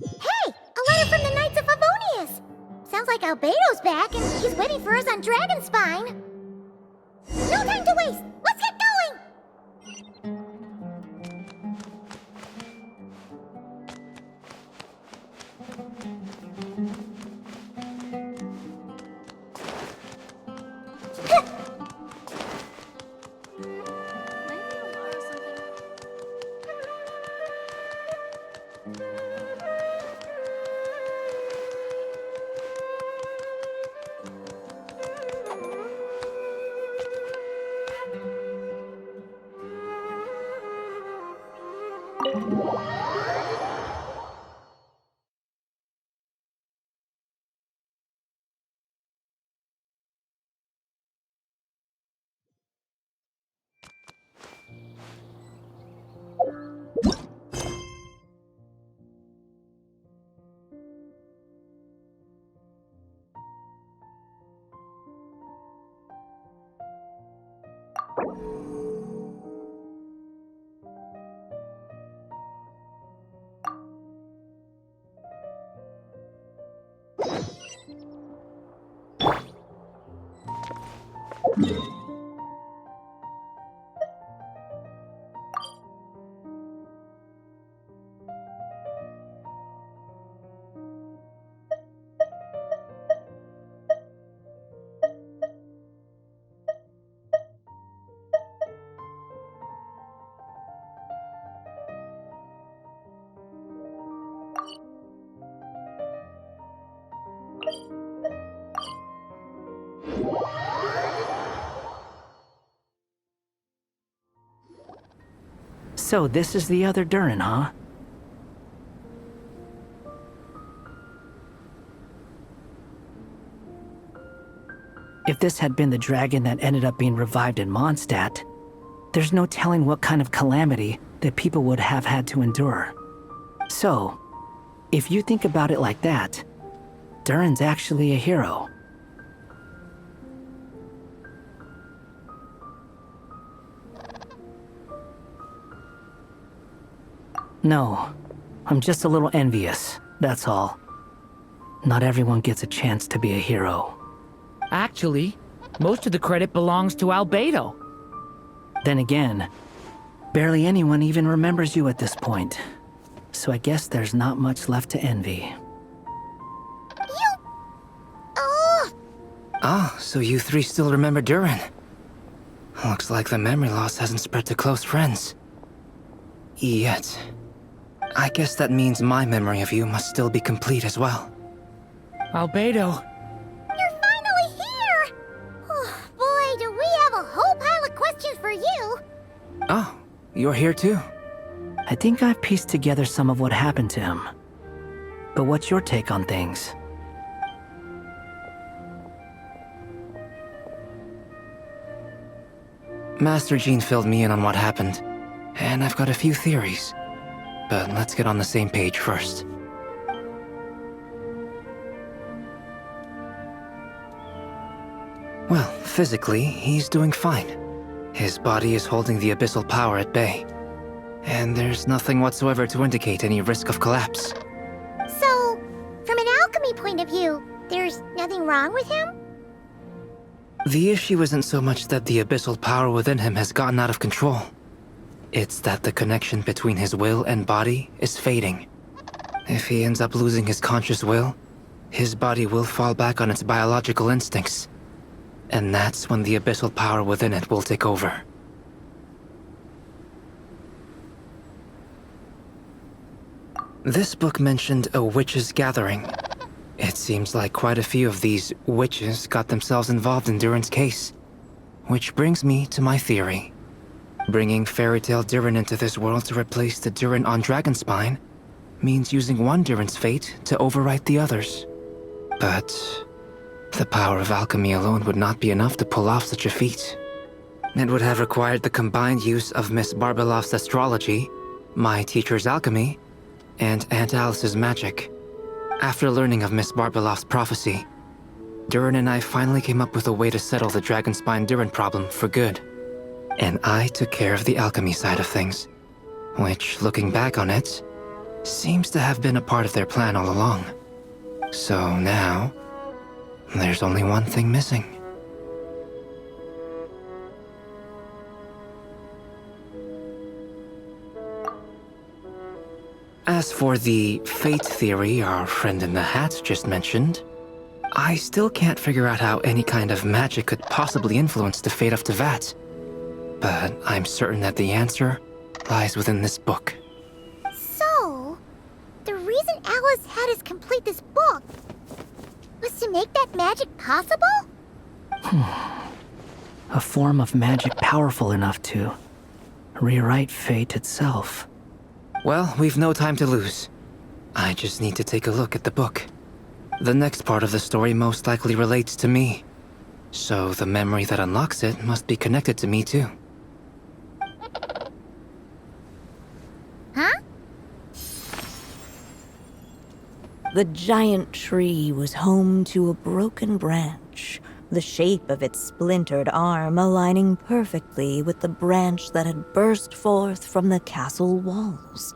Hey! A letter from the Knights of Favonius! Sounds like Albedo's back and he's waiting for us on Dragonspine. No time to waste! Let's get going! So this is the other Durin, huh? If this had been the dragon that ended up being revived in Mondstadt, there's no telling what kind of calamity that people would have had to endure. So, if you think about it like that, Durin's actually a hero. No, I'm just a little envious, that's all. Not everyone gets a chance to be a hero. Actually, most of the credit belongs to Albedo. Then again, barely anyone even remembers you at this point. So I guess there's not much left to envy. Ah, so you three still remember Durin. Looks like the memory loss hasn't spread to close friends. Yet. I guess that means my memory of you must still be complete as well. Albedo. You're finally here! Oh, boy, do we have a whole pile of questions for you! Oh, you're here too? I think I've pieced together some of what happened to him. But what's your take on things? Master Jean filled me in on what happened, and I've got a few theories. But let's get on the same page first. Well, physically, he's doing fine. His body is holding the abyssal power at bay. And there's nothing whatsoever to indicate any risk of collapse. So, from an alchemy point of view, there's nothing wrong with him? The issue isn't so much that the abyssal power within him has gotten out of control. It's that the connection between his will and body is fading. If he ends up losing his conscious will, his body will fall back on its biological instincts. And that's when the abyssal power within it will take over. This book mentioned a witches' gathering. It seems like quite a few of these witches got themselves involved in Durin's case. Which brings me to my theory. Bringing Fairy Tale Durin into this world to replace the Durin on Dragonspine means using one Durin's fate to overwrite the others. But the power of alchemy alone would not be enough to pull off such a feat. It would have required the combined use of Miss Barbeloff's astrology, my teacher's alchemy, and Aunt Alice's magic. After learning of Miss Barbeloff's prophecy, Durin and I finally came up with a way to settle the Dragonspine Durin problem for good. And I took care of the alchemy side of things, which, looking back on it, seems to have been a part of their plan all along. So now, there's only one thing missing. As for the fate theory our friend in the hat just mentioned, I still can't figure out how any kind of magic could possibly influence the fate of Tevat. But I'm certain that the answer lies within this book. So, the reason Alice had us complete this book was to make that magic possible? A form of magic powerful enough to rewrite fate itself. Well, we've no time to lose. I just need to take a look at the book. The next part of the story most likely relates to me. So the memory that unlocks it must be connected to me too. Huh? The giant tree was home to a broken branch, the shape of its splintered arm aligning perfectly with the branch that had burst forth from the castle walls.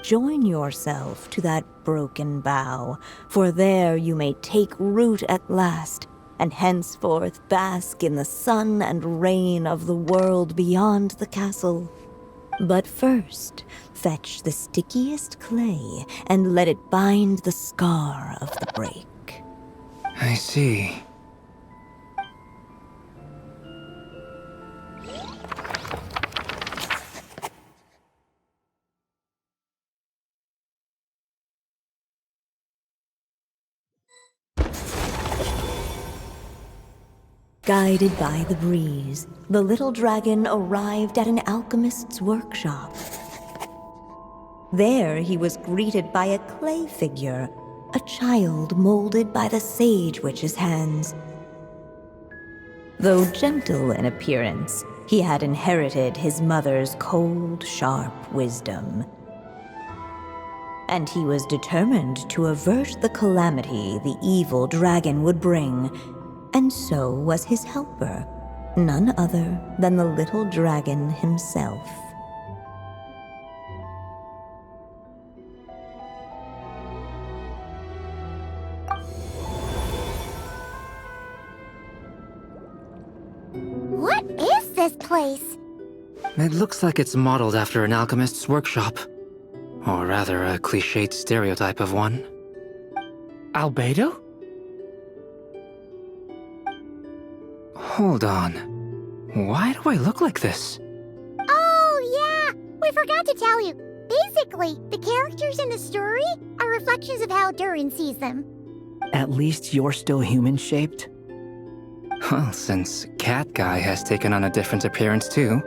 Join yourself to that broken bough, for there you may take root at last, and henceforth bask in the sun and rain of the world beyond the castle. But first, fetch the stickiest clay and let it bind the scar of the break. I see. Guided by the breeze, the little dragon arrived at an alchemist's workshop. There he was greeted by a clay figure, a child molded by the sage witch's hands. Though gentle in appearance, he had inherited his mother's cold, sharp wisdom. And he was determined to avert the calamity the evil dragon would bring. And so was his helper, none other than the little dragon himself. What is this place? It looks like it's modeled after an alchemist's workshop. Or rather, a cliched stereotype of one. Albedo? Hold on. Why do I look like this? Oh, yeah! We forgot to tell you. Basically, the characters in the story are reflections of how Durin sees them. At least you're still human-shaped? Well, since Cat Guy has taken on a different appearance too,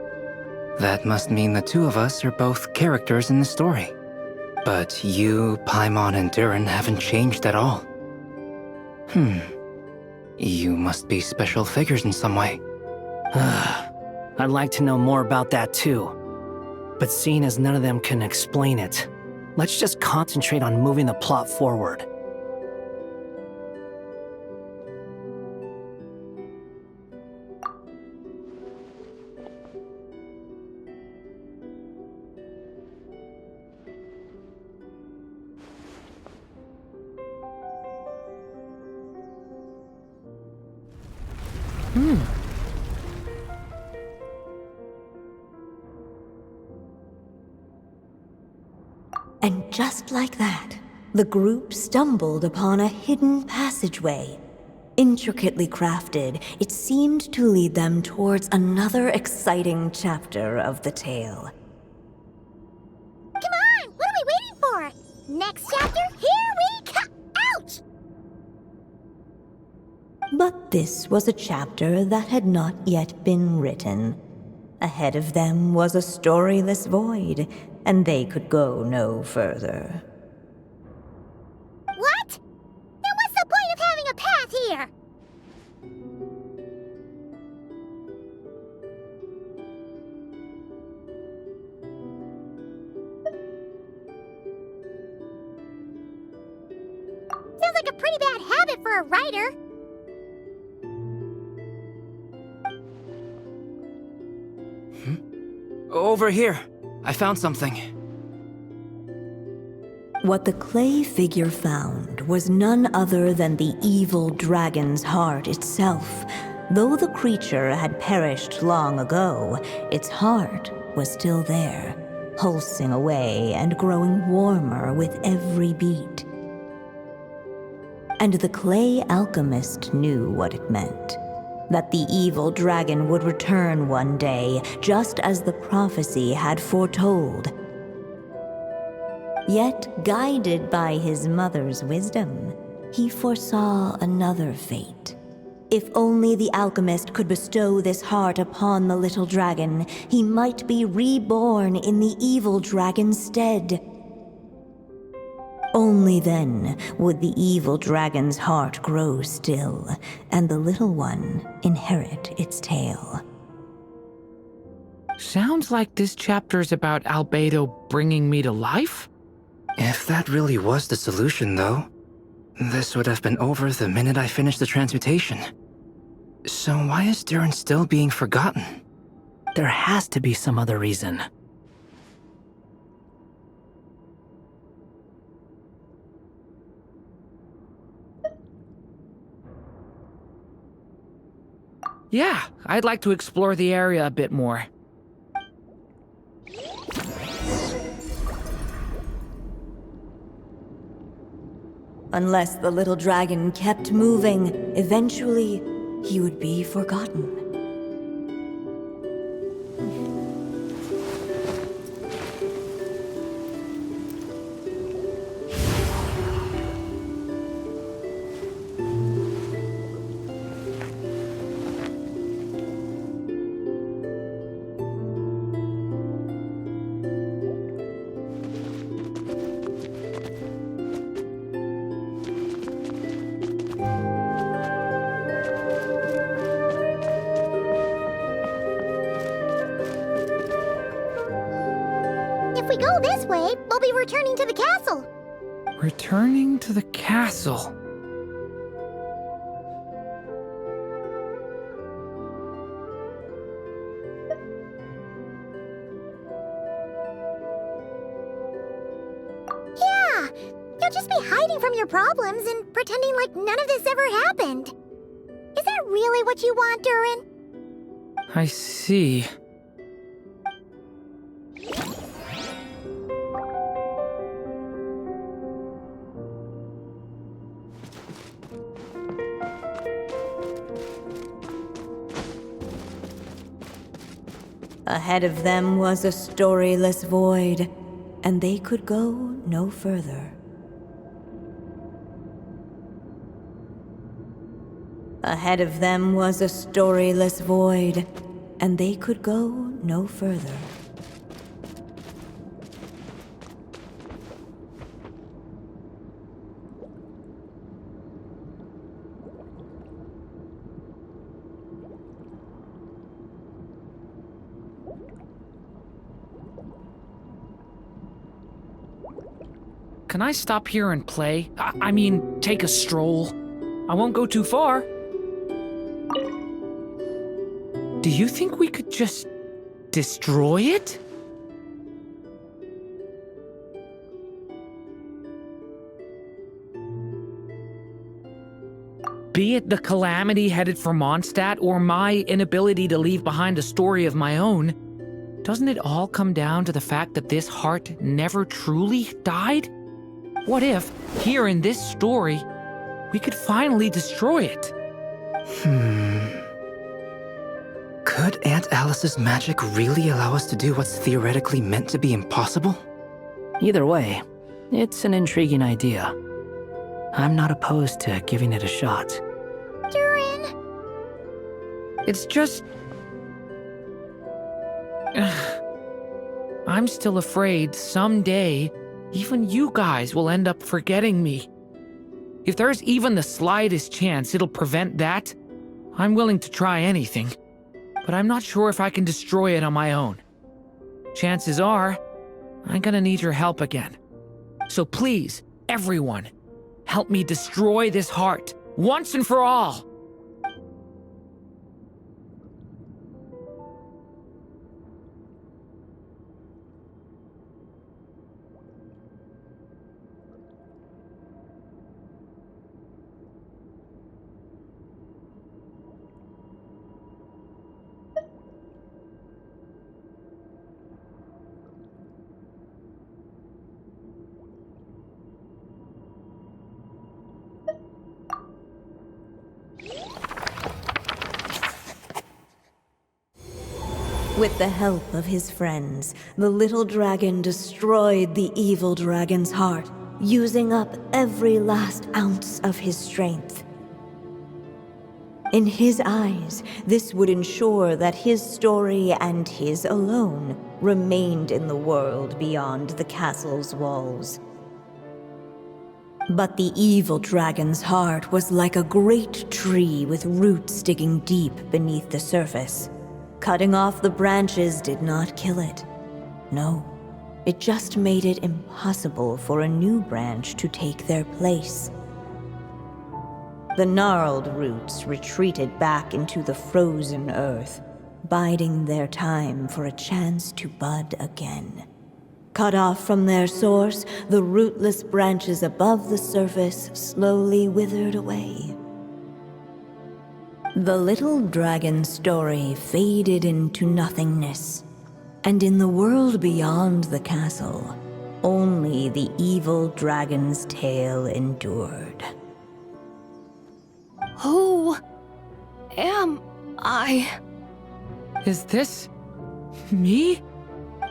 that must mean the two of us are both characters in the story. But you, Paimon, and Durin haven't changed at all. You must be special figures in some way. I'd like to know more about that too. But seeing as none of them can explain it, let's just concentrate on moving the plot forward. And just like that, the group stumbled upon a hidden passageway. Intricately crafted, it seemed to lead them towards another exciting chapter of the tale. Come on! What are we waiting for? Next chapter, here we come! Ouch! But this was a chapter that had not yet been written. Ahead of them was a storyless void, and they could go no further. What? Then what's the point of having a path here? Sounds like a pretty bad habit for a writer. Over here. I found something. What the clay figure found was none other than the evil dragon's heart itself. Though the creature had perished long ago, its heart was still there, pulsing away and growing warmer with every beat. And the clay alchemist knew what it meant. That the evil dragon would return one day, just as the prophecy had foretold. Yet, guided by his mother's wisdom, he foresaw another fate. If only the alchemist could bestow this heart upon the little dragon, he might be reborn in the evil dragon's stead. Only then would the evil dragon's heart grow still, and the little one inherit its tale. Sounds like this chapter's about Albedo bringing me to life? If that really was the solution, though, this would have been over the minute I finished the transmutation. So why is Durin still being forgotten? There has to be some other reason. Yeah, I'd like to explore the area a bit more. Unless the little dragon kept moving, eventually he would be forgotten. If we go this way, we'll be returning to the castle. Returning to the castle. Yeah, you'll just be hiding from your problems and pretending like none of this ever happened. Is that really what you want, Durin? I see. Ahead of them was a storyless void, and they could go no further. Ahead of them was a storyless void, and they could go no further. Can I stop here and play? I mean, take a stroll. I won't go too far. Do you think we could just destroy it? Be it the calamity headed for Mondstadt or my inability to leave behind a story of my own, doesn't it all come down to the fact that this heart never truly died? What if, here in this story, we could finally destroy it? Could Aunt Alice's magic really allow us to do what's theoretically meant to be impossible? Either way, it's an intriguing idea. I'm not opposed to giving it a shot. Durin! It's just... I'm still afraid someday even you guys will end up forgetting me. If there's even the slightest chance it'll prevent that, I'm willing to try anything. But I'm not sure if I can destroy it on my own. Chances are, I'm gonna need your help again. So please, everyone, help me destroy this heart, once and for all! With the help of his friends, the little dragon destroyed the evil dragon's heart, using up every last ounce of his strength. In his eyes, this would ensure that his story and his alone remained in the world beyond the castle's walls. But the evil dragon's heart was like a great tree with roots digging deep beneath the surface. Cutting off the branches did not kill it. No, it just made it impossible for a new branch to take their place. The gnarled roots retreated back into the frozen earth, biding their time for a chance to bud again. Cut off from their source, the rootless branches above the surface slowly withered away. The little dragon's story faded into nothingness, and in the world beyond the castle, only the evil dragon's tale endured. Who am I? Is this me?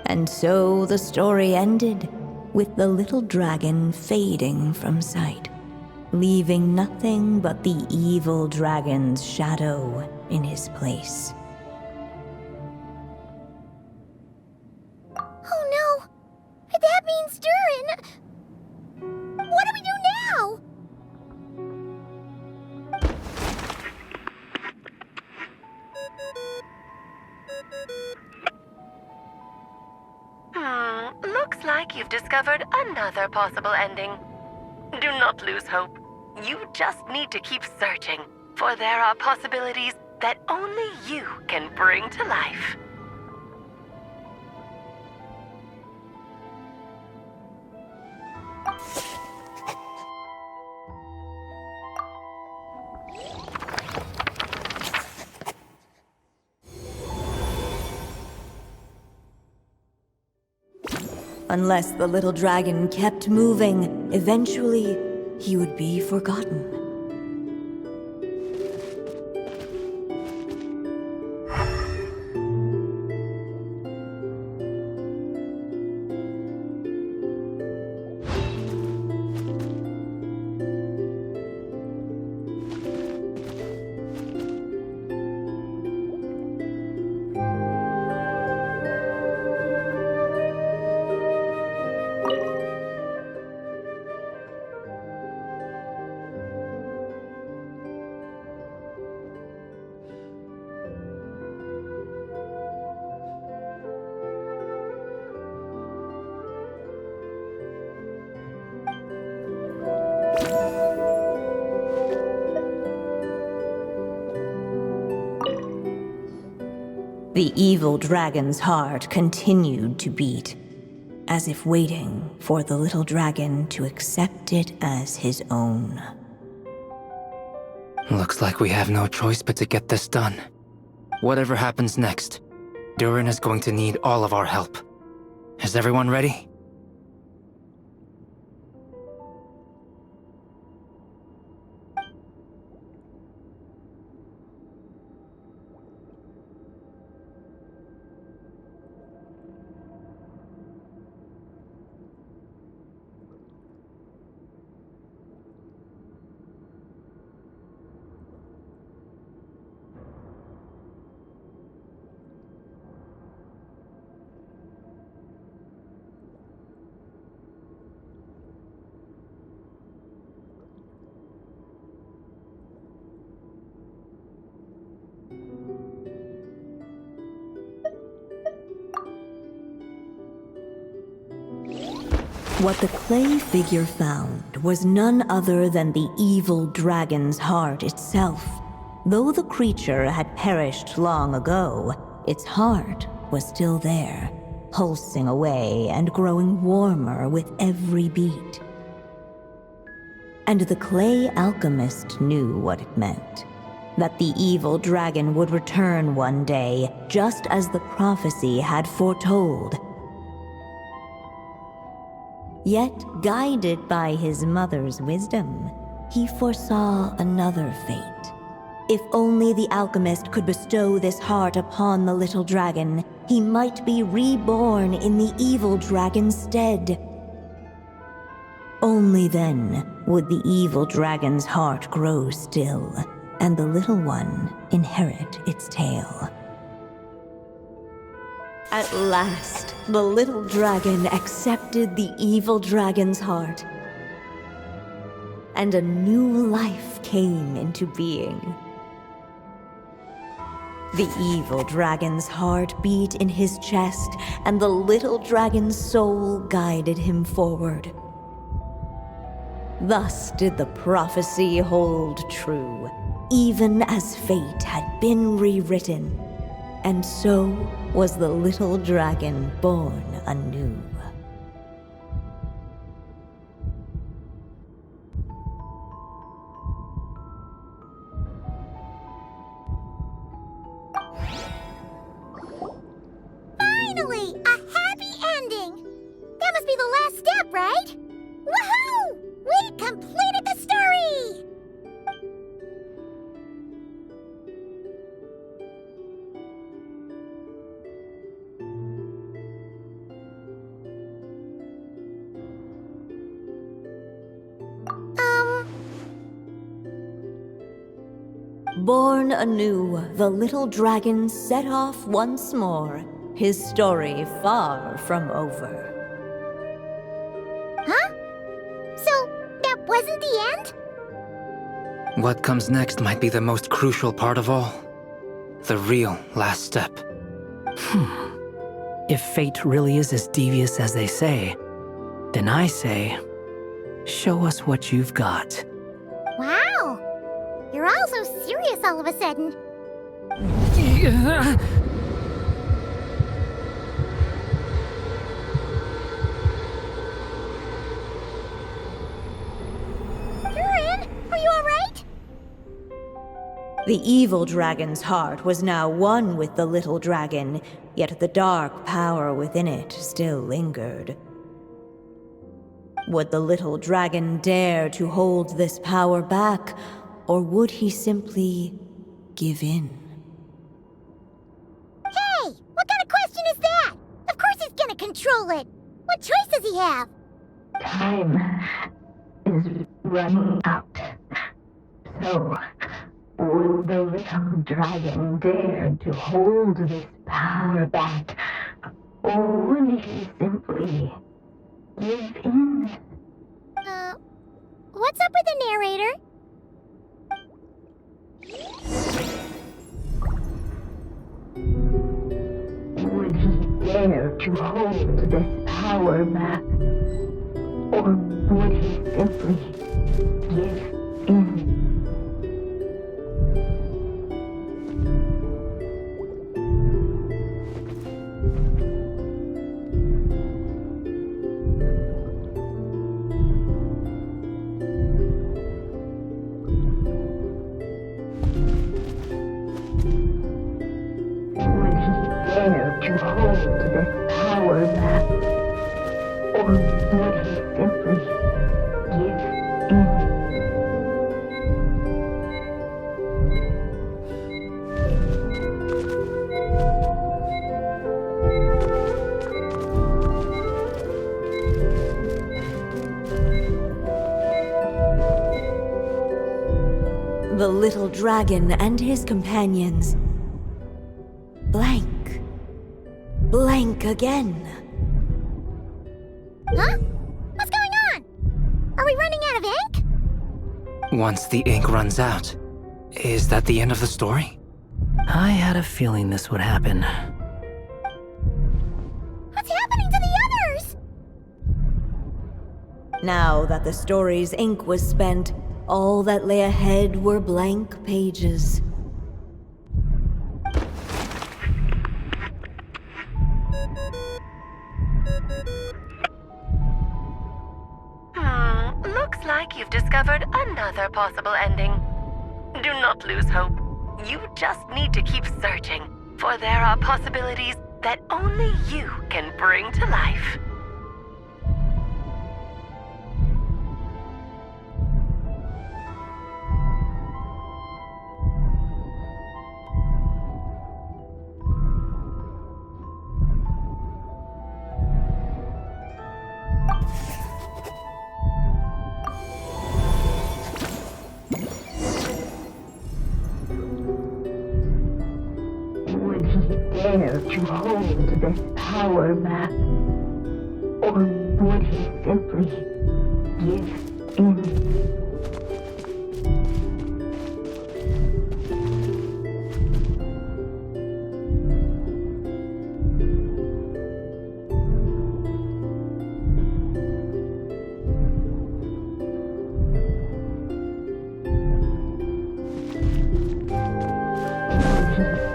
And so the story ended, with the little dragon fading from sight, leaving nothing but the evil dragon's shadow in his place. Oh no! That means Durin! What do we do now? Looks like you've discovered another possible ending. Do not lose hope. You just need to keep searching, for there are possibilities that only you can bring to life. Unless the little dragon kept moving, eventually he would be forgotten. The evil dragon's heart continued to beat, as if waiting for the little dragon to accept it as his own. Looks like we have no choice but to get this done. Whatever happens next, Durin is going to need all of our help. Is everyone ready? What the clay figure found was none other than the evil dragon's heart itself. Though the creature had perished long ago, its heart was still there, pulsing away and growing warmer with every beat. And the clay alchemist knew what it meant. That the evil dragon would return one day, just as the prophecy had foretold. Yet, guided by his mother's wisdom, he foresaw another fate. If only the alchemist could bestow this heart upon the little dragon, he might be reborn in the evil dragon's stead. Only then would the evil dragon's heart grow still, and the little one inherit its tale. At last, the little dragon accepted the evil dragon's heart, and a new life came into being. The evil dragon's heart beat in his chest, and the little dragon's soul guided him forward. Thus did the prophecy hold true, even as fate had been rewritten, and so was the little dragon born anew. Finally! A happy ending! That must be the last step, right? Woohoo! We completed the story! Born anew, the little dragon set off once more, his story far from over. Huh? So, that wasn't the end? What comes next might be the most crucial part of all. The real last step. If fate really is as devious as they say, then I say, show us what you've got. Wow! You're all so serious all of a sudden. Durin, are you alright? The evil dragon's heart was now one with the little dragon, yet the dark power within it still lingered. Would the little dragon dare to hold this power back, or would he simply give in? Hey! What kind of question is that? Of course he's gonna control it! What choice does he have? Time is running out. So, will the little dragon dare to hold this power back? Or will he simply give in? What's up with the narrator? Would he dare to hold this power back? Or would he simply give in? To hold this power back, or would he simply give in? The little dragon and his companions blank again. Huh? What's going on? Are we running out of ink? Once the ink runs out, is that the end of the story? I had a feeling this would happen. What's happening to the others? Now that the story's ink was spent, all that lay ahead were blank pages. Looks like you've discovered another possible ending. Do not lose hope. You just need to keep searching, for there are possibilities that only you can bring to life. he dare to hold this power map? Or would he simply give in?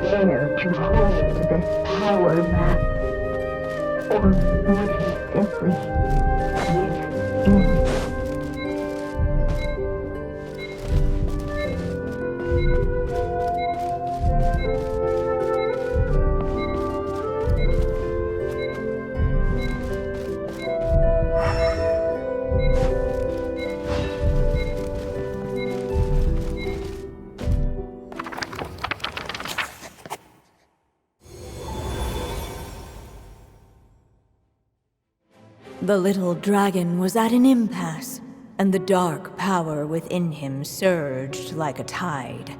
Dare to hold this power map? Or would he simply give in? The little dragon was at an impasse, and the dark power within him surged like a tide.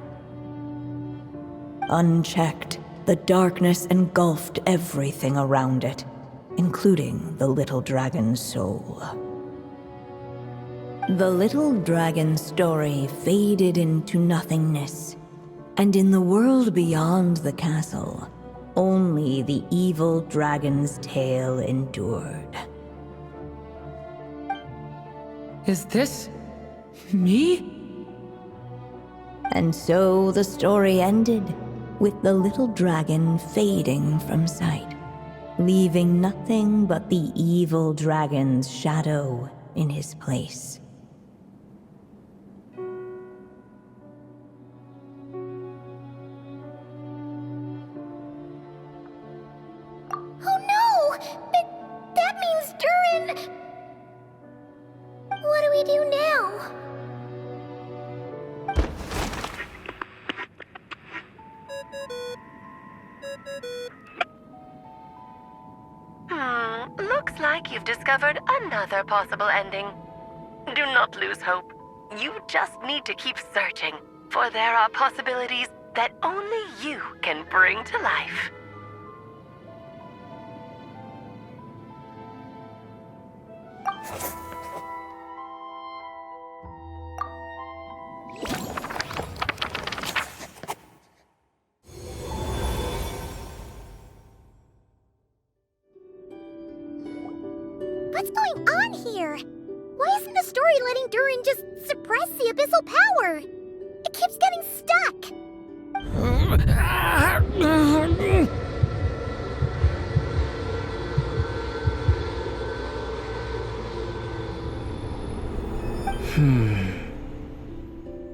Unchecked, the darkness engulfed everything around it, including the little dragon's soul. The little dragon's story faded into nothingness, and in the world beyond the castle, only the evil dragon's tale endured. Is this me? And so the story ended, with the little dragon fading from sight, leaving nothing but the evil dragon's shadow in his place. Oh no! That means Durin... What do we do now? Looks like you've discovered another possible ending. Do not lose hope. You just need to keep searching, for there are possibilities that only you can bring to life. What's going on here? Why isn't the story letting Durin just suppress the abyssal power? It keeps getting stuck.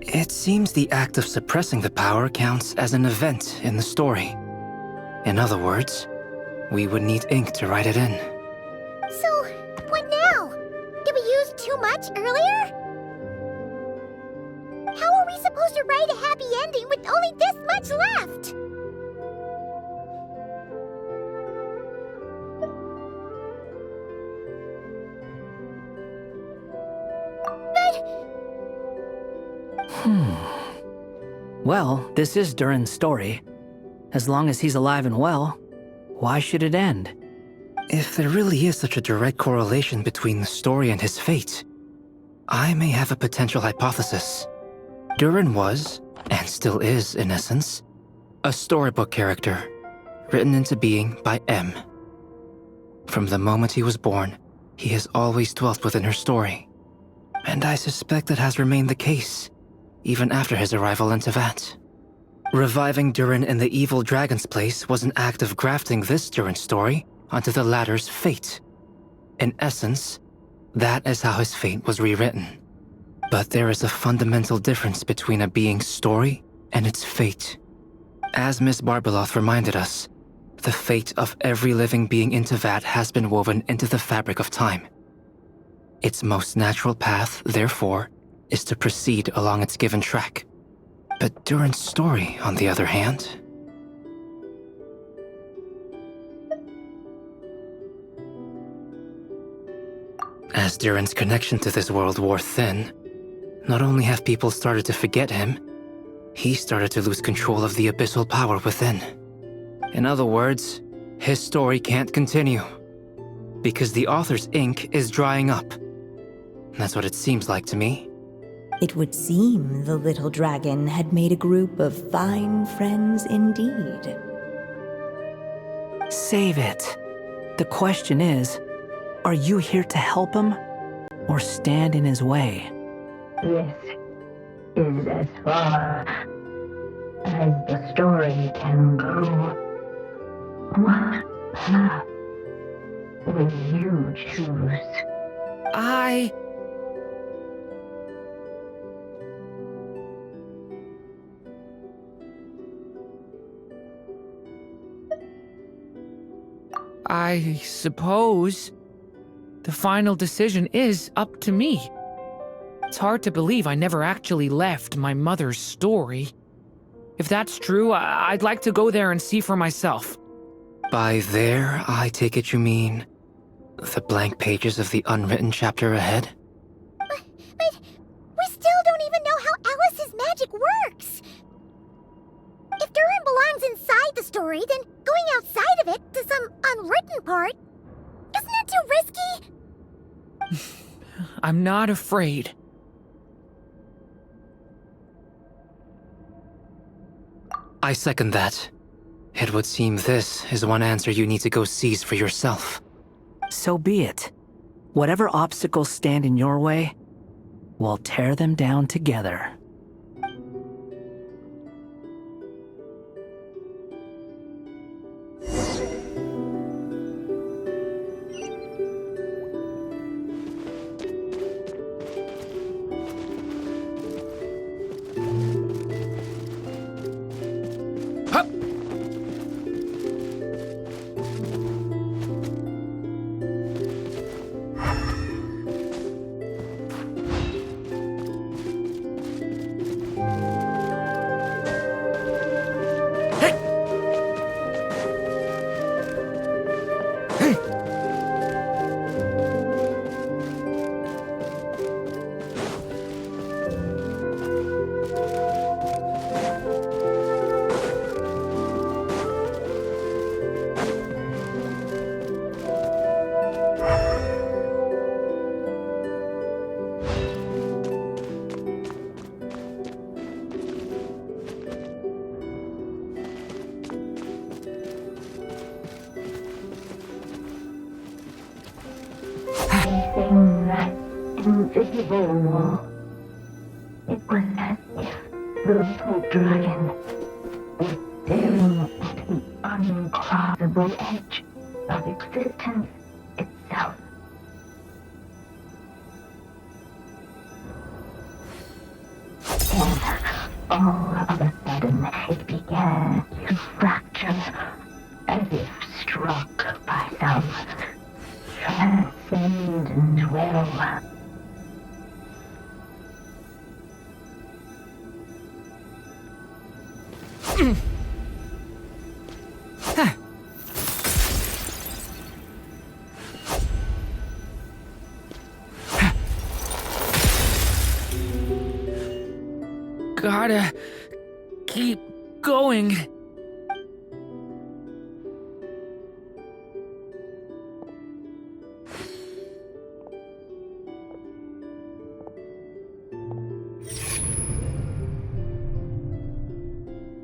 It seems the act of suppressing the power counts as an event in the story. In other words, we would need ink to write it in. So, what now? Did we use too much earlier? How are we supposed to write a happy ending with only this much left? Well, this is Durin's story. As long as he's alive and well, why should it end? If there really is such a direct correlation between the story and his fate, I may have a potential hypothesis. Durin was, and still is in essence, a storybook character, written into being by M. From the moment he was born, he has always dwelt within her story. And I suspect that has remained the case, even after his arrival in Tevat. Reviving Durin in the evil dragon's place was an act of grafting this Durin story onto the latter's fate. In essence, that is how his fate was rewritten. But there is a fundamental difference between a being's story and its fate. As Miss Barbeloth reminded us, the fate of every living being in Tevat has been woven into the fabric of time. Its most natural path, therefore, is to proceed along its given track. But Durin's story, on the other hand... As Durin's connection to this world wore thin, not only have people started to forget him, he started to lose control of the abyssal power within. In other words, his story can't continue. Because the author's ink is drying up. That's what it seems like to me. It would seem the little dragon had made a group of fine friends indeed. Save it. The question is, are you here to help him or stand in his way? This is as far as the story can go. What path will you choose? I suppose the final decision is up to me. It's hard to believe I never actually left my mother's story. If that's true, I'd like to go there and see for myself. By there, I take it you mean the blank pages of the unwritten chapter ahead? But we still don't even know how Alice's magic works. If Durin belongs inside the story, then going outside of it to some unwritten part, isn't that too risky? I'm not afraid. I second that. It would seem this is one answer you need to go seize for yourself. So be it. Whatever obstacles stand in your way, we'll tear them down together. Facing that invisible wall, it was as if the little dragon was staring at the uncrossable edge of existence itself. And all of a sudden, it began to fracture, as if struck by some transcendent will. Gotta keep going.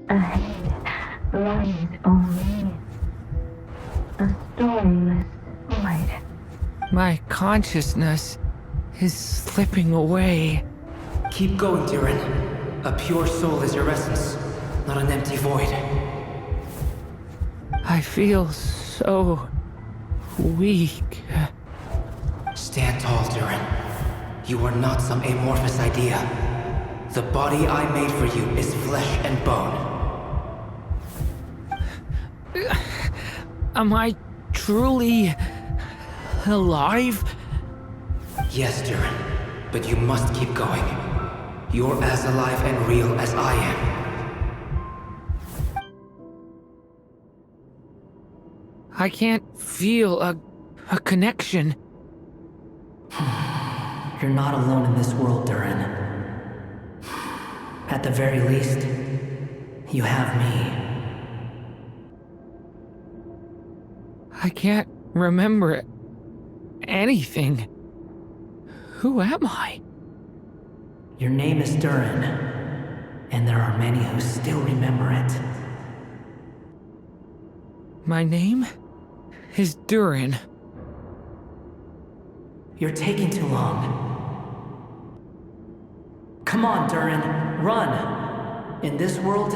Ahead lies only a storyless void. My consciousness is slipping away. Keep going, Durin. A pure soul is your essence, not an empty void. I feel so weak. Stand tall, Durin. You are not some amorphous idea. The body I made for you is flesh and bone. Am I truly alive? Yes, Durin, but you must keep going. You're as alive and real as I am. I can't feel a connection. You're not alone in this world, Durin. At the very least, you have me. I can't remember anything. Who am I? Your name is Durin, and there are many who still remember it. My name is Durin. You're taking too long. Come on, Durin, run! In this world,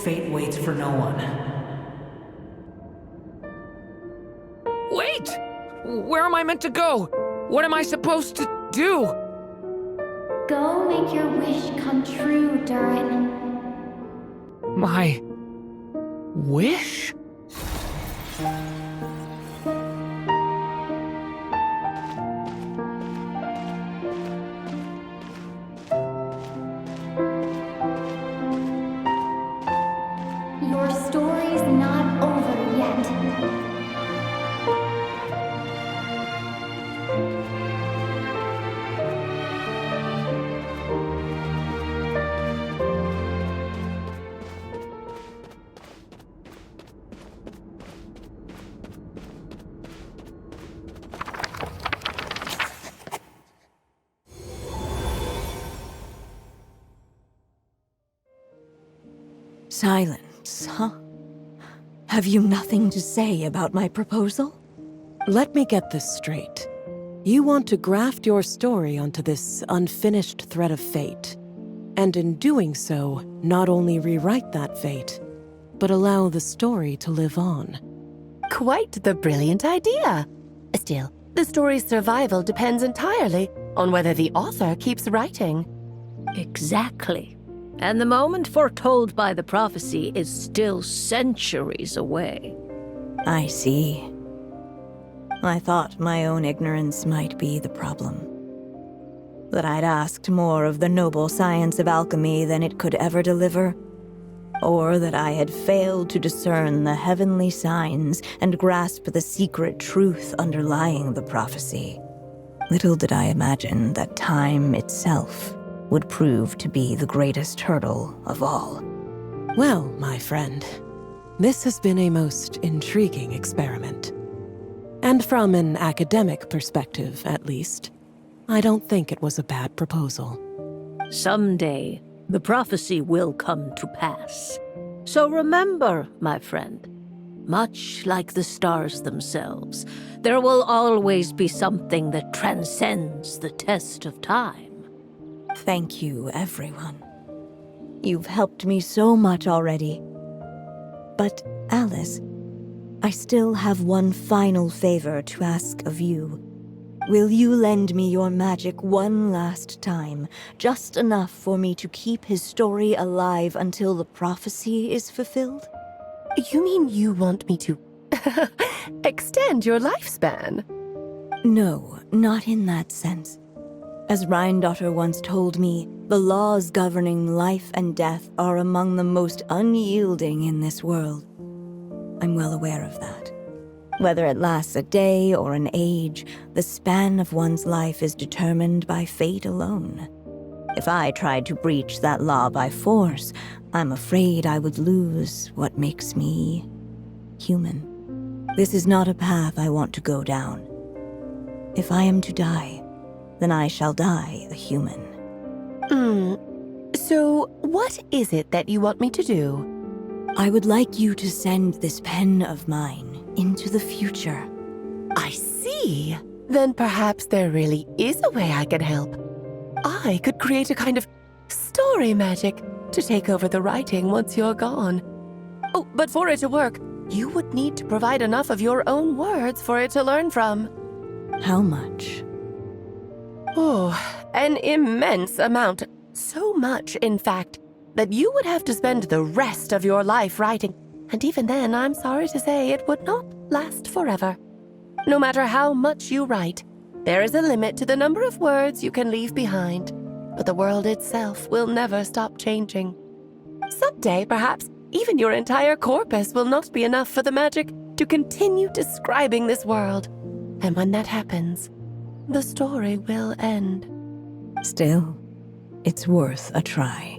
fate waits for no one. Wait! Where am I meant to go? What am I supposed to do? Go make your wish come true, Durin. My wish? Your story's not over yet. Silence, huh? Have you nothing to say about my proposal? Let me get this straight. You want to graft your story onto this unfinished thread of fate, and in doing so, not only rewrite that fate, but allow the story to live on. Quite the brilliant idea. Still, the story's survival depends entirely on whether the author keeps writing. Exactly. And the moment foretold by the prophecy is still centuries away. I see. I thought my own ignorance might be the problem. That I'd asked more of the noble science of alchemy than it could ever deliver. Or that I had failed to discern the heavenly signs and grasp the secret truth underlying the prophecy. Little did I imagine that time itself would prove to be the greatest hurdle of all. Well, my friend, this has been a most intriguing experiment. And from an academic perspective, at least, I don't think it was a bad proposal. Someday, the prophecy will come to pass. So remember, my friend, much like the stars themselves, there will always be something that transcends the test of time. Thank you, everyone. You've helped me so much already. But, Alice, I still have one final favor to ask of you. Will you lend me your magic one last time, just enough for me to keep his story alive until the prophecy is fulfilled? You mean you want me to extend your lifespan? No, not in that sense. As Rheindotter once told me, the laws governing life and death are among the most unyielding in this world. I'm well aware of that. Whether it lasts a day or an age, the span of one's life is determined by fate alone. If I tried to breach that law by force, I'm afraid I would lose what makes me human. This is not a path I want to go down. If I am to die, then I shall die a human. So what is it that you want me to do? I would like you to send this pen of mine into the future. I see. Then perhaps there really is a way I can help. I could create a kind of story magic to take over the writing once you're gone. Oh, but for it to work, you would need to provide enough of your own words for it to learn from. How much? Oh, an immense amount. So much, in fact, that you would have to spend the rest of your life writing. And even then, I'm sorry to say, it would not last forever. No matter how much you write, there is a limit to the number of words you can leave behind. But the world itself will never stop changing. Someday, perhaps, even your entire corpus will not be enough for the magic to continue describing this world. And when that happens, the story will end. Still, it's worth a try.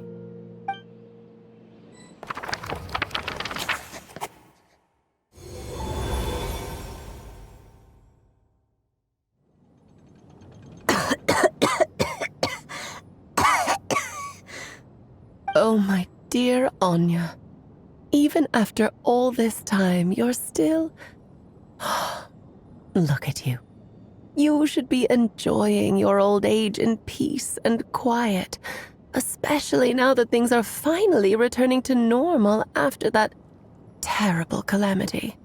Dear Anya, even after all this time, you're still... Look at you. You should be enjoying your old age in peace and quiet, especially now that things are finally returning to normal after that terrible calamity.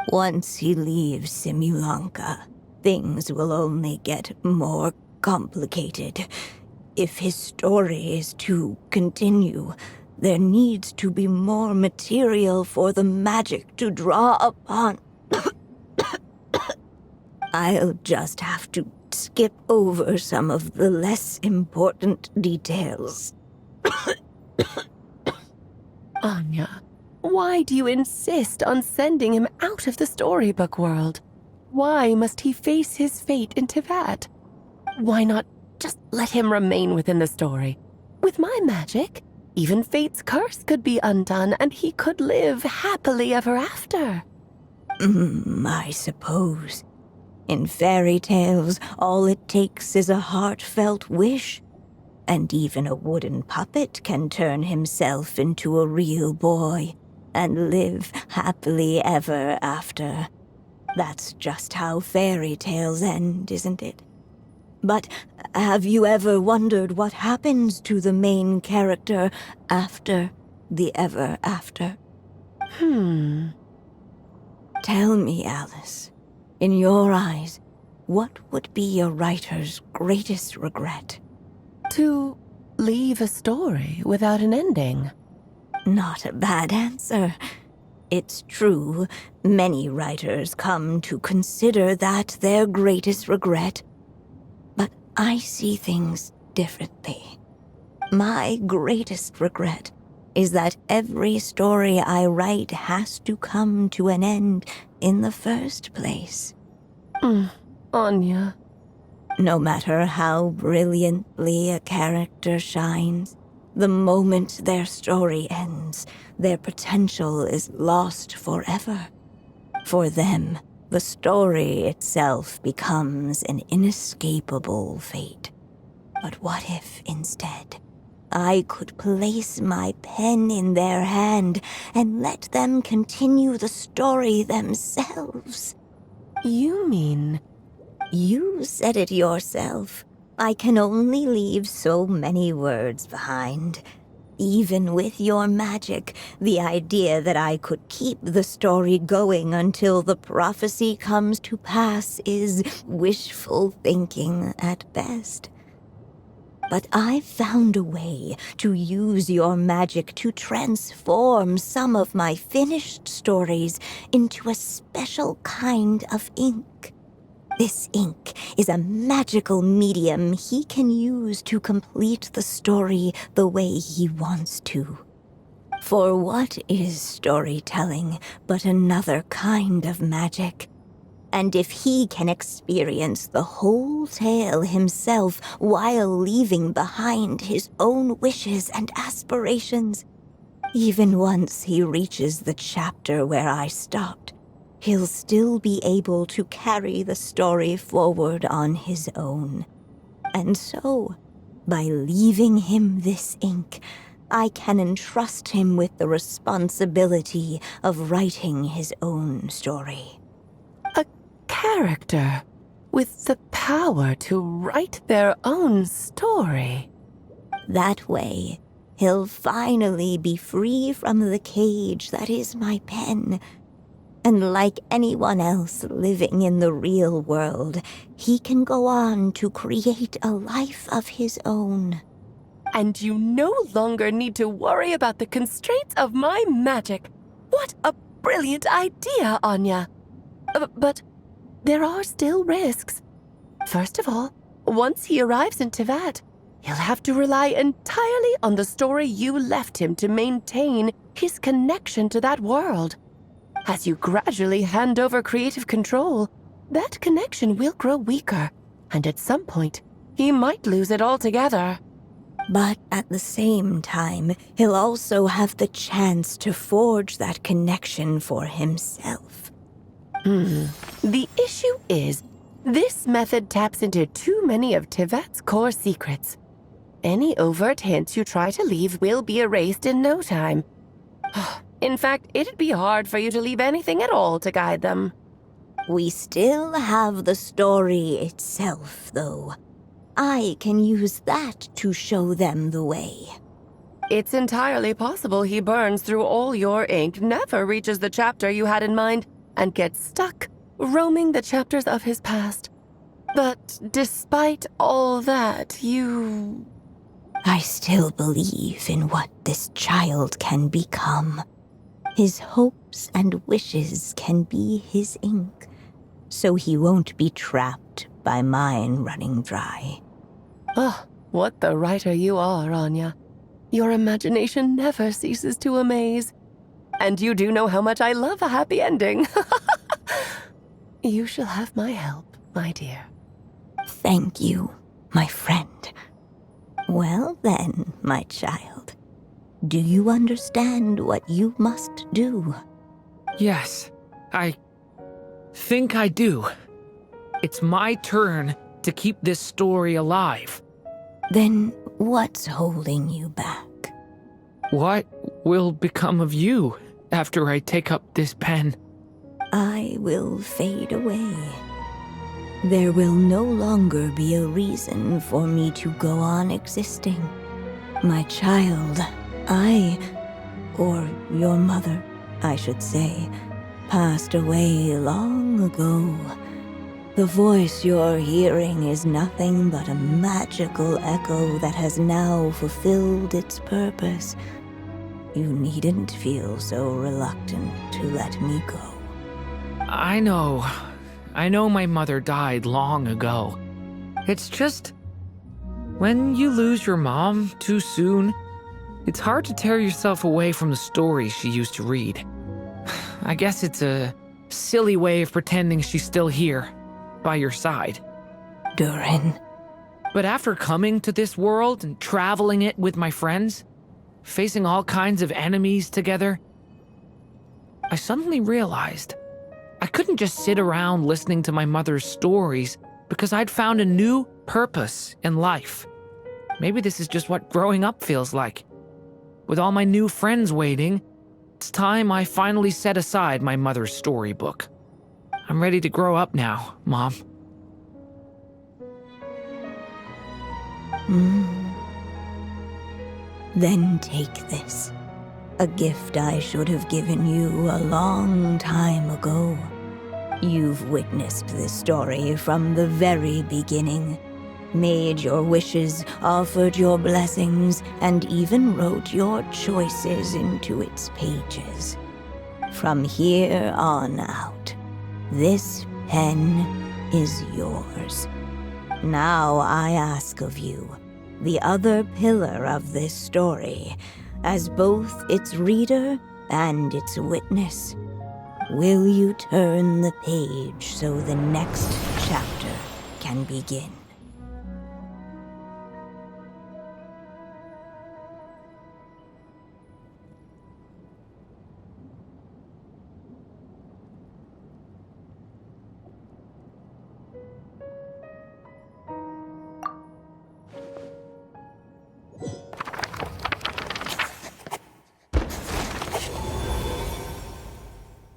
Once he leaves Simulanka, things will only get more complicated. If his story is to continue, there needs to be more material for the magic to draw upon. I'll just have to skip over some of the less important details. Anya, why do you insist on sending him out of the storybook world? Why must he face his fate in Teyvat? Why not just let him remain within the story? With my magic, even fate's curse could be undone and he could live happily ever after. I suppose. In fairy tales, all it takes is a heartfelt wish. And even a wooden puppet can turn himself into a real boy and live happily ever after. That's just how fairy tales end, isn't it? But have you ever wondered what happens to the main character after the ever after? Tell me, Alice, in your eyes, what would be a writer's greatest regret? To leave a story without an ending. Not a bad answer. It's true, many writers come to consider that their greatest regret. But I see things differently. My greatest regret is that every story I write has to come to an end in the first place. Anya. No matter how brilliantly a character shines, the moment their story ends, their potential is lost forever. For them, the story itself becomes an inescapable fate. But what if, instead, I could place my pen in their hand and let them continue the story themselves? You mean... You said it yourself. I can only leave so many words behind. Even with your magic, the idea that I could keep the story going until the prophecy comes to pass is wishful thinking at best. But I've found a way to use your magic to transform some of my finished stories into a special kind of ink. This ink is a magical medium he can use to complete the story the way he wants to. For what is storytelling but another kind of magic? And if he can experience the whole tale himself while leaving behind his own wishes and aspirations, even once he reaches the chapter where I stopped, he'll still be able to carry the story forward on his own. And so, by leaving him this ink, I can entrust him with the responsibility of writing his own story. A character with the power to write their own story. That way, he'll finally be free from the cage that is my pen. And like anyone else living in the real world, he can go on to create a life of his own. And you no longer need to worry about the constraints of my magic. What a brilliant idea, Anya. But there are still risks. First of all, once he arrives in Teyvat, he'll have to rely entirely on the story you left him to maintain his connection to that world. As you gradually hand over creative control, that connection will grow weaker, and at some point, he might lose it altogether. But at the same time, he'll also have the chance to forge that connection for himself. The issue is, this method taps into too many of Teyvat's core secrets. Any overt hints you try to leave will be erased in no time. In fact, it'd be hard for you to leave anything at all to guide them. We still have the story itself, though. I can use that to show them the way. It's entirely possible he burns through all your ink, never reaches the chapter you had in mind, and gets stuck, roaming the chapters of his past. But despite all that, I still believe in what this child can become. His hopes and wishes can be his ink, so he won't be trapped by mine running dry. Oh, what the writer you are, Anya. Your imagination never ceases to amaze. And you do know how much I love a happy ending. You shall have my help, my dear. Thank you, my friend. Well then, my child. Do you understand what you must do? Yes, I think I do. It's my turn to keep this story alive. Then what's holding you back? What will become of you after I take up this pen? I will fade away. There will no longer be a reason for me to go on existing. My child, or your mother, I should say, passed away long ago. The voice you're hearing is nothing but a magical echo that has now fulfilled its purpose. You needn't feel so reluctant to let me go. I know my mother died long ago. It's just, when you lose your mom too soon, it's hard to tear yourself away from the stories she used to read. I guess it's a silly way of pretending she's still here, by your side. Durin. But after coming to this world and traveling it with my friends, facing all kinds of enemies together, I suddenly realized I couldn't just sit around listening to my mother's stories because I'd found a new purpose in life. Maybe this is just what growing up feels like. With all my new friends waiting, it's time I finally set aside my mother's storybook. I'm ready to grow up now, Mom. Then take this. A gift I should have given you a long time ago. You've witnessed this story from the very beginning. Made your wishes, offered your blessings, and even wrote your choices into its pages. From here on out, this pen is yours. Now I ask of you, the other pillar of this story, as both its reader and its witness, will you turn the page so the next chapter can begin?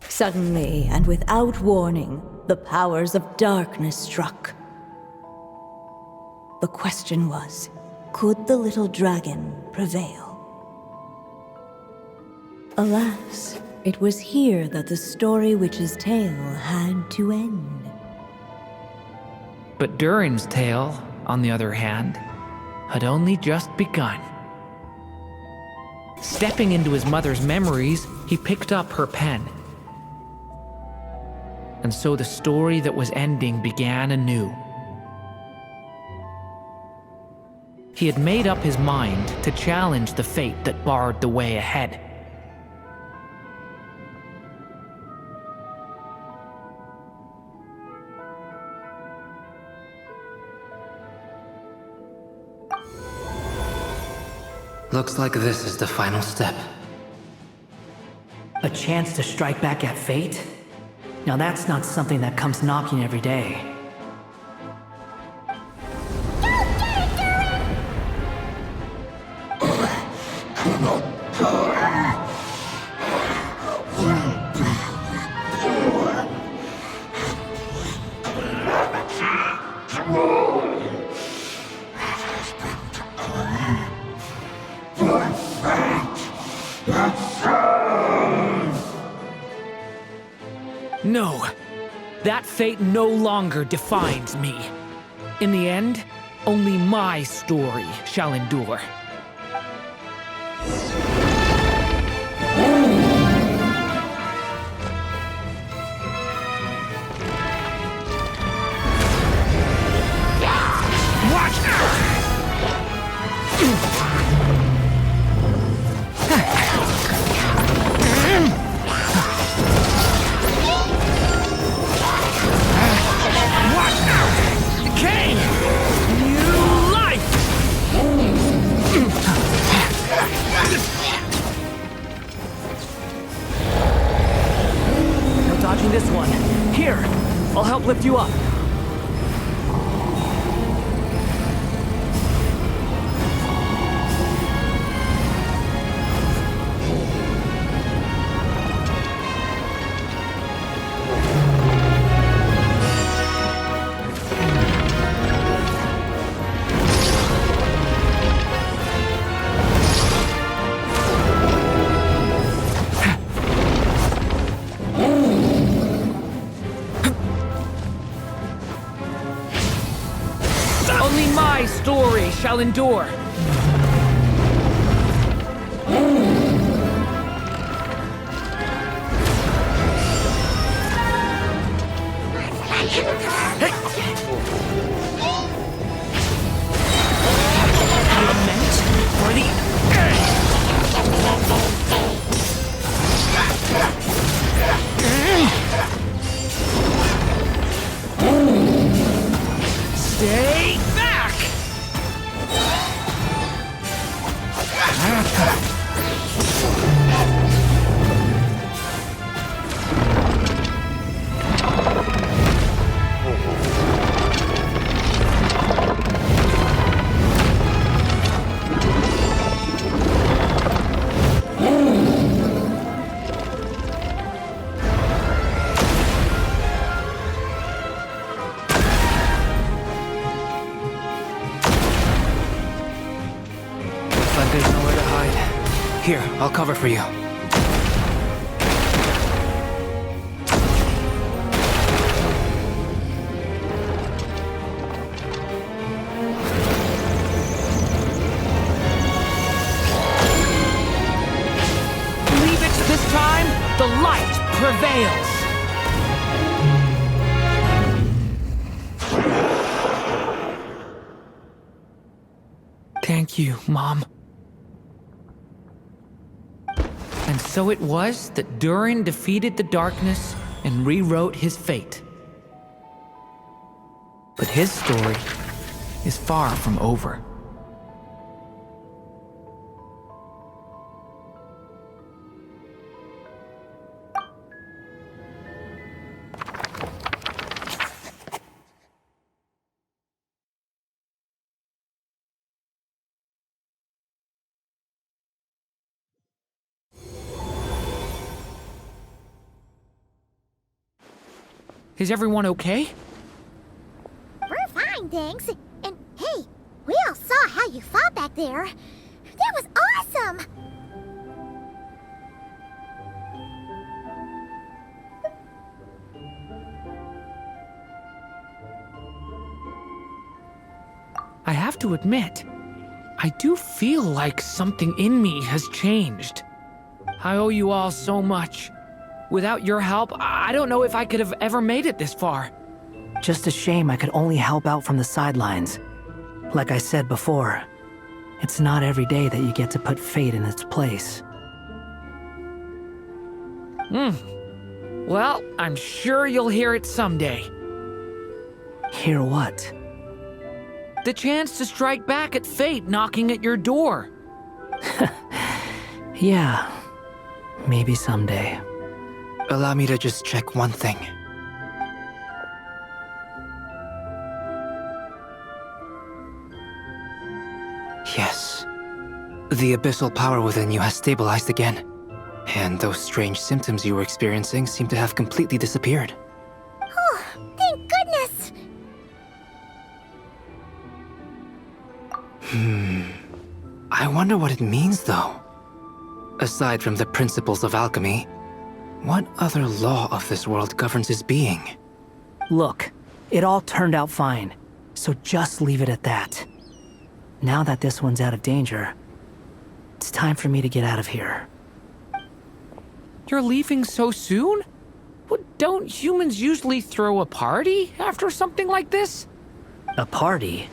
Suddenly, and without warning, the powers of darkness struck. The question was, could the little dragon prevail? Alas, it was here that the story witch's tale had to end. But Durin's tale, on the other hand, had only just begun. Stepping into his mother's memories, he picked up her pen. And so the story that was ending began anew. He had made up his mind to challenge the fate that barred the way ahead. Looks like this is the final step. A chance to strike back at fate? Now that's not something that comes knocking every day. No, that fate no longer defines me. In the end, only my story shall endure. Watch out! Watch out! Decay! New life! No dodging this one. Here, I'll help lift you up. Only my story shall endure. Lament for the Stay back! But there's nowhere to hide. Here, I'll cover for you. Believe it this time, the light prevails. Thank you, Mom. And so it was that Durin defeated the darkness and rewrote his fate. But his story is far from over. Is everyone okay? We're fine, thanks. And hey, we all saw how you fought back there. That was awesome! I have to admit, I do feel like something in me has changed. I owe you all so much. Without your help, I don't know if I could have ever made it this far. Just a shame I could only help out from the sidelines. Like I said before, it's not every day that you get to put fate in its place. Well, I'm sure you'll hear it someday. Hear what? The chance to strike back at fate knocking at your door. Yeah, maybe someday. Allow me to just check one thing. Yes. The abyssal power within you has stabilized again. And those strange symptoms you were experiencing seem to have completely disappeared. Oh, thank goodness! I wonder what it means, though. Aside from the principles of alchemy, what other law of this world governs his being? Look, it all turned out fine, so just leave it at that. Now that this one's out of danger, it's time for me to get out of here. You're leaving so soon? Don't humans usually throw a party after something like this? A party?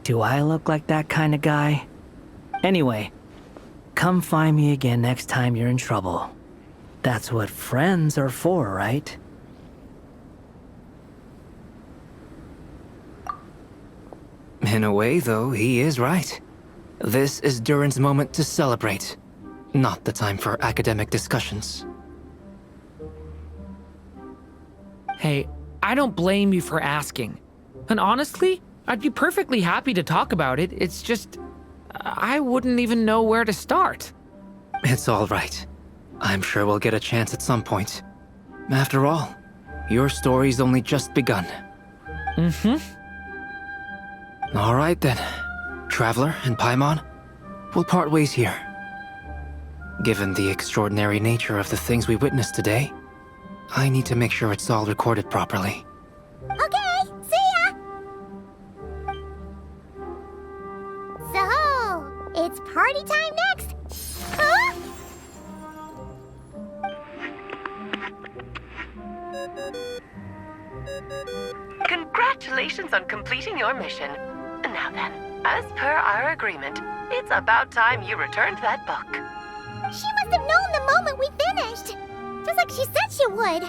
Do I look like that kind of guy? Anyway, come find me again next time you're in trouble. That's what friends are for, right? In a way, though, he is right. This is Durin's moment to celebrate, not the time for academic discussions. Hey, I don't blame you for asking. And honestly, I'd be perfectly happy to talk about it. It's just, I wouldn't even know where to start. It's all right. I'm sure we'll get a chance at some point. After all, your story's only just begun. All right then. Traveler and Paimon, we'll part ways here. Given the extraordinary nature of the things we witnessed today, I need to make sure it's all recorded properly. Okay, see ya! So, it's party time next? Huh? Congratulations on completing your mission. Now then, as per our agreement, it's about time you returned that book. She must have known the moment we finished. Just like she said she would.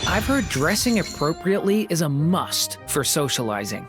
I've heard dressing appropriately is a must for socializing.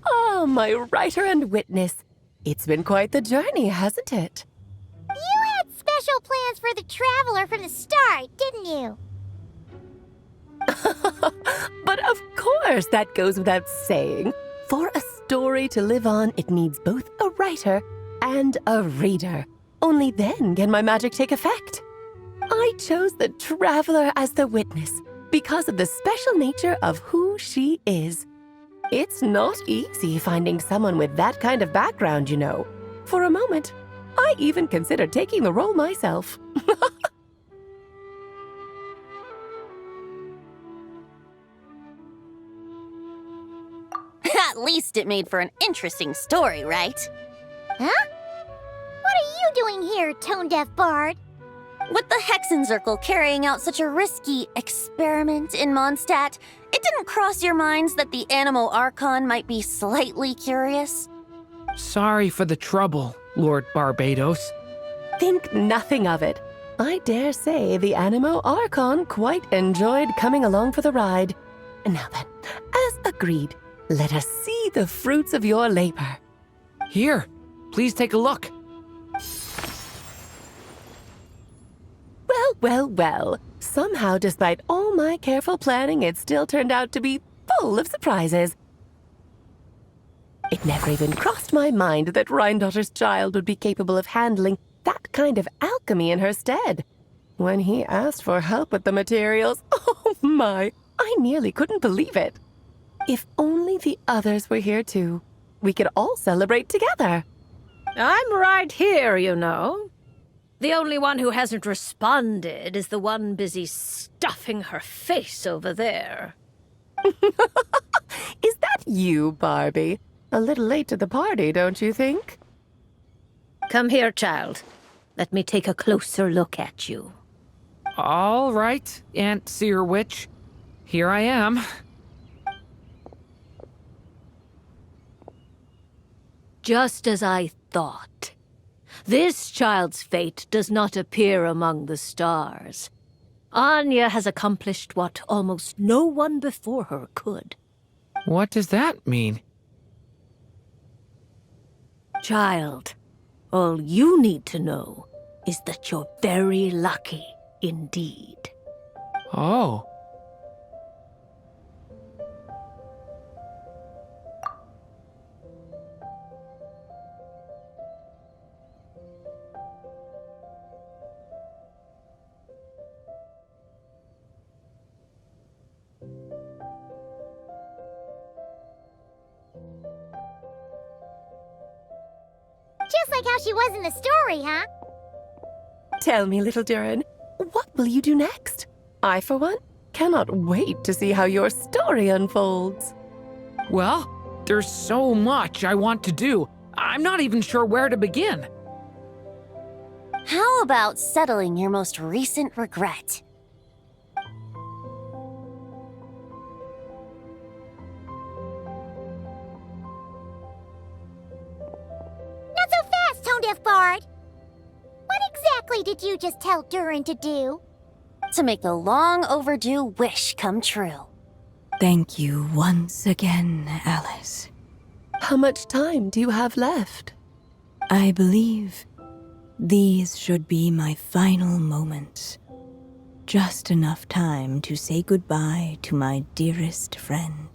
Oh, my writer and witness. It's been quite the journey, hasn't it? You had special plans for the Traveler from the start, didn't you? But of course, that goes without saying. For a story to live on, it needs both a writer and a reader. Only then can my magic take effect. I chose the Traveler as the witness because of the special nature of who she is. It's not easy finding someone with that kind of background, you know. For a moment, I even considered taking the role myself. At least it made for an interesting story, right? Huh? What are you doing here, tone-deaf bard? With the Hexenzirkel carrying out such a risky experiment in Mondstadt, it didn't cross your minds that the Animo Archon might be slightly curious? Sorry for the trouble, Lord Barbados. Think nothing of it. I dare say the Animo Archon quite enjoyed coming along for the ride. Now then, as agreed, let us see the fruits of your labor. Here, please take a look. Well, well, well. Somehow, despite all my careful planning, it still turned out to be full of surprises. It never even crossed my mind that Rhindotter's child would be capable of handling that kind of alchemy in her stead. When he asked for help with the materials, oh my, I nearly couldn't believe it. If only the others were here too, we could all celebrate together. I'm right here, you know. The only one who hasn't responded is the one busy stuffing her face over there. Is that you, Barbie? A little late to the party, don't you think? Come here, child. Let me take a closer look at you. All right, Aunt Seer Witch. Here I am. Just as I thought. This child's fate does not appear among the stars. Anya has accomplished what almost no one before her could. What does that mean? Child, all you need to know is that you're very lucky indeed. Oh. Just like how she was in the story, huh? Tell me, little Durin, what will you do next? I, for one, cannot wait to see how your story unfolds. Well, there's so much I want to do. I'm not even sure where to begin. How about settling your most recent regret? Not so fast, Tone-Deaf Bard! What exactly did you just tell Durin to do? To make the long overdue wish come true. Thank you once again, Alice. How much time do you have left? I believe these should be my final moments. Just enough time to say goodbye to my dearest friend.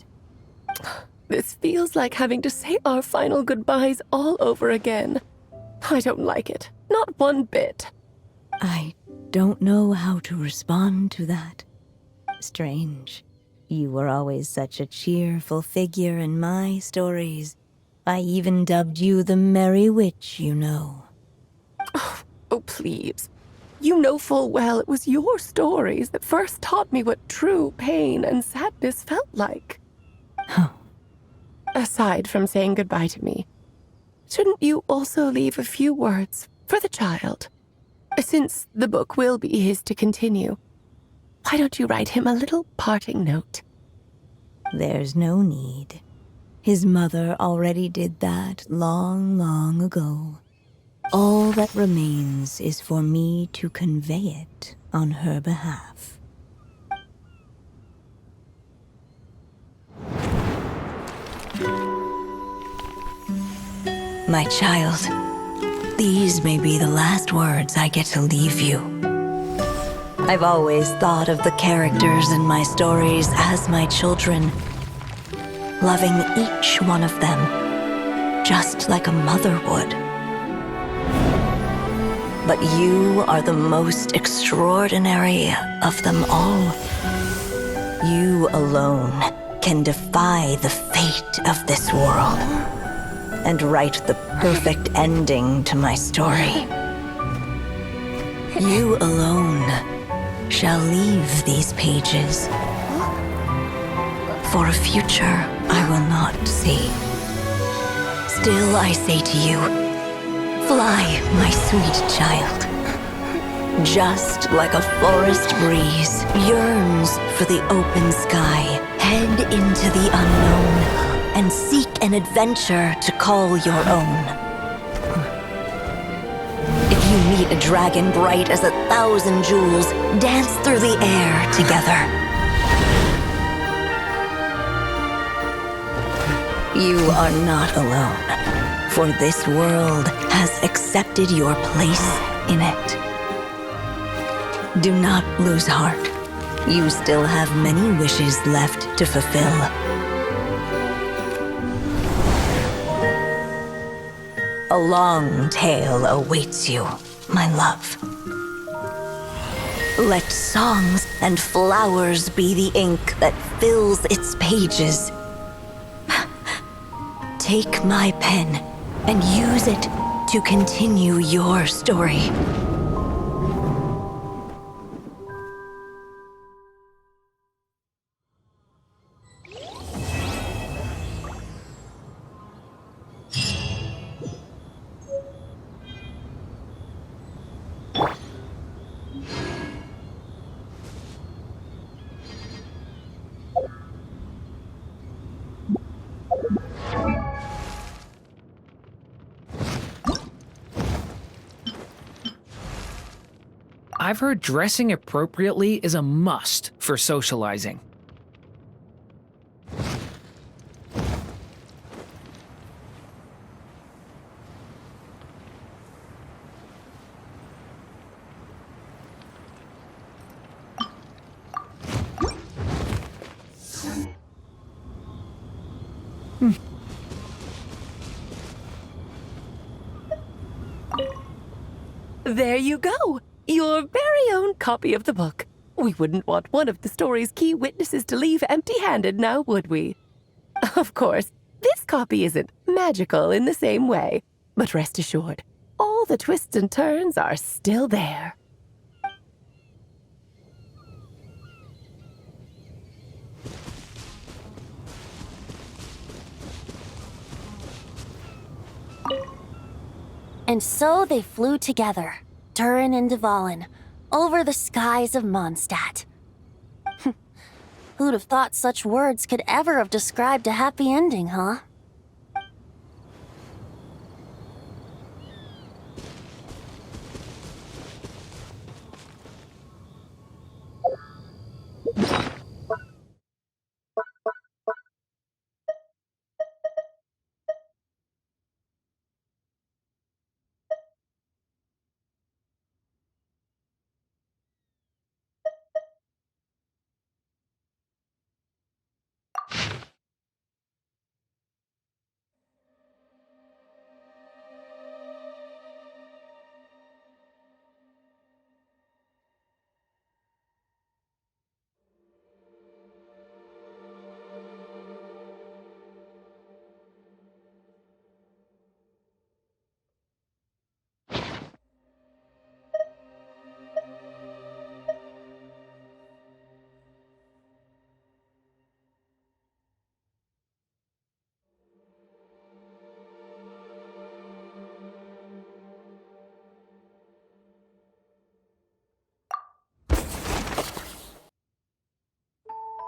This feels like having to say our final goodbyes all over again. I don't like it. Not one bit. I don't know how to respond to that. Strange. You were always such a cheerful figure in my stories. I even dubbed you the Merry Witch, you know. Oh, please. You know full well it was your stories that first taught me what true pain and sadness felt like. Aside from saying goodbye to me, shouldn't you also leave a few words for the child? Since the book will be his to continue, why don't you write him a little parting note? There's no need. His mother already did that long, long ago. All that remains is for me to convey it on her behalf. My child, these may be the last words I get to leave you. I've always thought of the characters in my stories as my children, loving each one of them, just like a mother would. But you are the most extraordinary of them all. You alone can defy the fate of this world and write the perfect ending to my story. You alone shall leave these pages for a future I will not see. Still I say to you, fly, my sweet child. Just like a forest breeze yearns for the open sky, head into the unknown and seek an adventure to call your own. If you meet a dragon bright as 1,000 jewels, dance through the air together. You are not alone, for this world has accepted your place in it. Do not lose heart. You still have many wishes left to fulfill. A long tale awaits you, my love. Let songs and flowers be the ink that fills its pages. Take my pen and use it to continue your story. I've heard dressing appropriately is a must for socializing. There you go! Your very own copy of the book. We wouldn't want one of the story's key witnesses to leave empty-handed now, would we? Of course, this copy isn't magical in the same way, but rest assured, all the twists and turns are still there. And so they flew together, Durin and Dvalin, over the skies of Mondstadt. Who'd have thought such words could ever have described a happy ending, huh?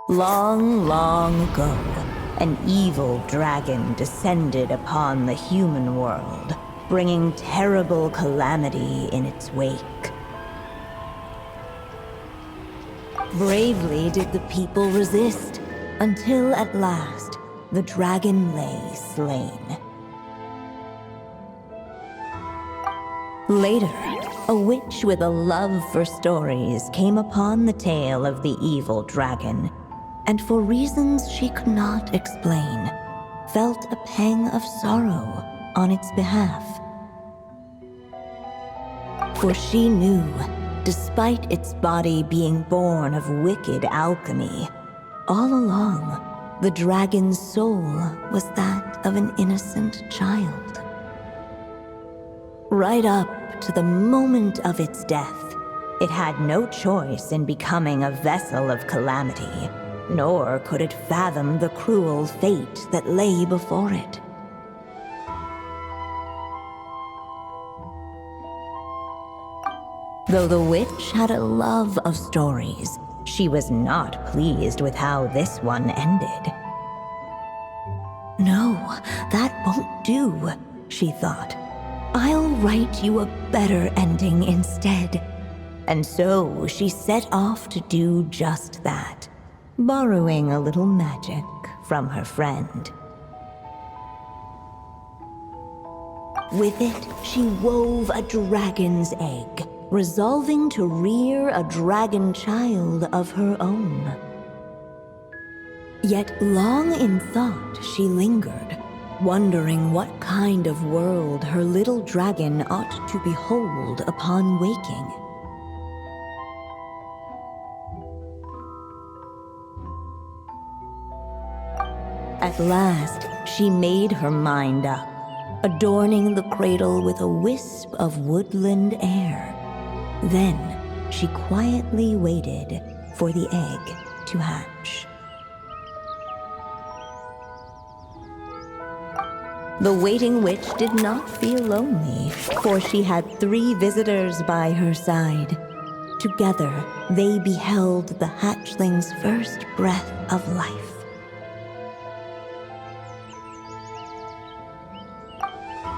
Long, long ago, an evil dragon descended upon the human world, bringing terrible calamity in its wake. Bravely did the people resist, until at last, the dragon lay slain. Later, a witch with a love for stories came upon the tale of the evil dragon, and for reasons she could not explain, felt a pang of sorrow on its behalf. For she knew, despite its body being born of wicked alchemy, all along, the dragon's soul was that of an innocent child. Right up to the moment of its death, it had no choice in becoming a vessel of calamity, nor could it fathom the cruel fate that lay before it. Though the witch had a love of stories, she was not pleased with how this one ended. No, that won't do, she thought. I'll write you a better ending instead. And so she set off to do just that, borrowing a little magic from her friend. With it, she wove a dragon's egg, resolving to rear a dragon child of her own. Yet long in thought she lingered, wondering what kind of world her little dragon ought to behold upon waking. At last, she made her mind up, adorning the cradle with a wisp of woodland air. Then, she quietly waited for the egg to hatch. The waiting witch did not feel lonely, for she had 3 visitors by her side. Together, they beheld the hatchling's first breath of life.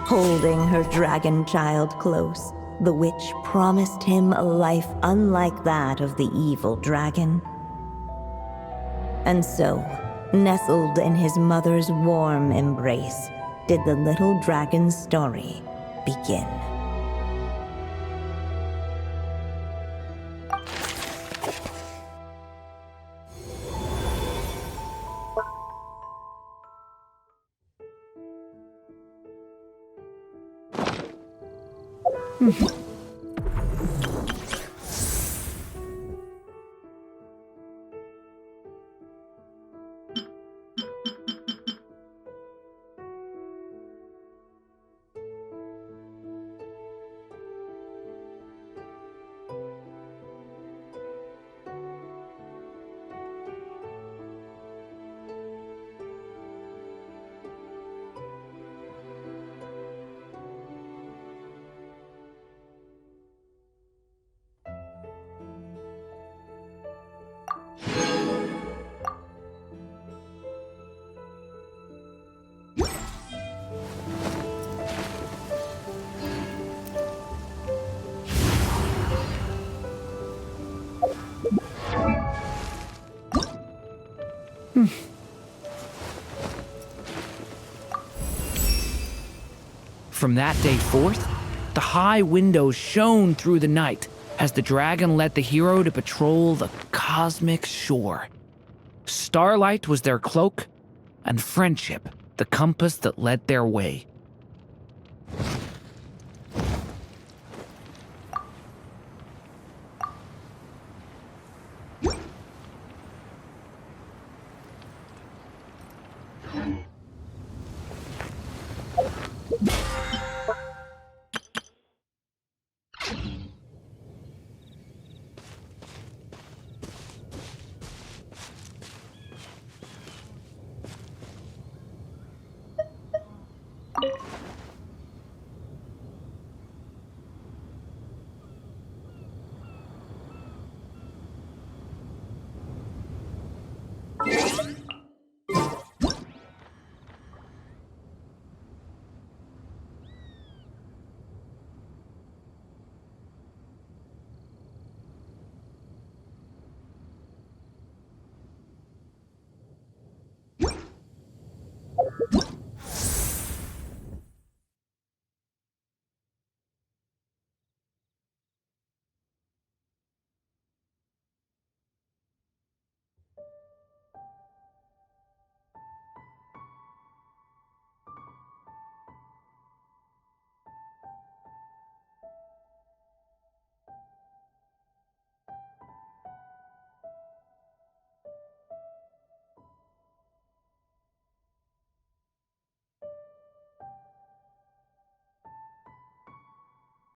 Holding her dragon child close, the witch promised him a life unlike that of the evil dragon. And so, nestled in his mother's warm embrace, did the little dragon's story begin. From that day forth, the high windows shone through the night as the dragon led the hero to patrol the cosmic shore. Starlight was their cloak, and friendship the compass that led their way.